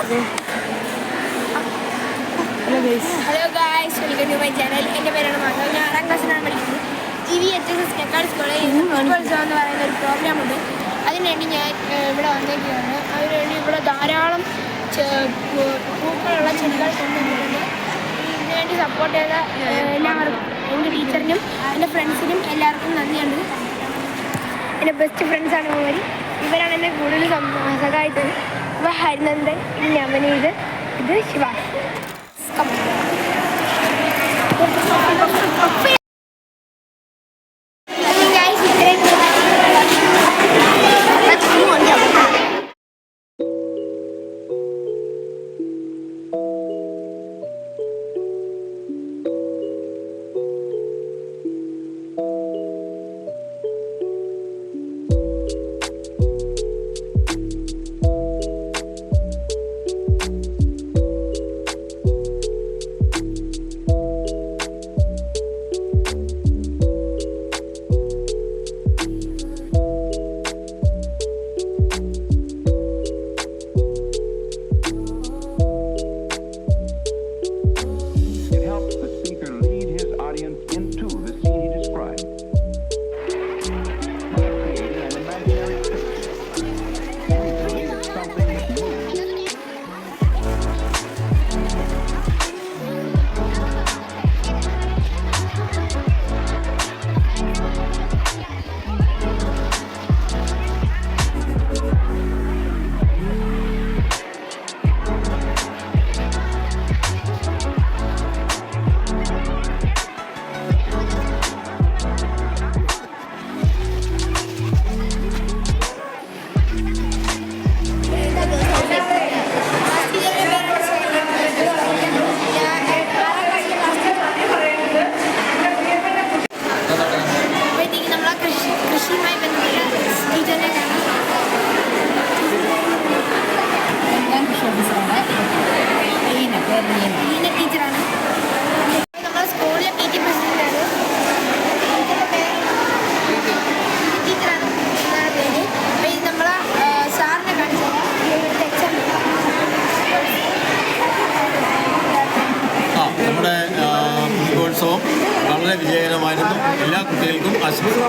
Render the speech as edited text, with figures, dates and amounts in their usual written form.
Hello guys, welcome to my channel. എൻ്റെ പേരാണ് മാധവ്. ഞാൻ 6ാം ക്ലാസ്സിലാണ് പഠിക്കുന്നത്. GVHSS നെക്കാട് സ്കൂളിൽ ഉത്സവം എന്ന് പറയുന്ന ഒരു പ്രോഗ്രാമുണ്ട്. അതിനുവേണ്ടി ഞാൻ ഇവിടെ വന്നേക്കുകയാണ്. അതിനുവേണ്ടി ഇവിടെ ധാരാളം പൂക്കളുള്ള ചെടികൾ കൊണ്ടുവന്നിട്ടുണ്ട്. ഇതിനുവേണ്ടി സപ്പോർട്ട് ചെയ്ത എല്ലാവർക്കും, എൻ്റെ ടീച്ചറിനും എൻ്റെ ഫ്രണ്ട്സിനും എല്ലാവർക്കും നന്ദിയുണ്ട്. എൻ്റെ ബെസ്റ്റ് ഫ്രണ്ട്സാണ് ഇവരാണ് എന്നെ കൂടുതൽ സഹായിച്ചത്. ഇവ ഹരിനന്ദൻ, ഇത് നവനീത്, ഇത് ശിവാഷ്. ടീച്ചറാണ്. നമ്മളെ സ്കൂളിലെ PT പ്രസിഡന്റാണ്. ടീച്ചറാണ് എന്നാണ് പേര്. അപ്പോൾ ഇത് നമ്മളെ സാറിനെ കാണിച്ചത്. നമ്മുടെ പുഷ്പോത്സവം വളരെ വിജയകരമായിരുന്നു. എല്ലാ കുട്ടികൾക്കും ആശംസകൾ.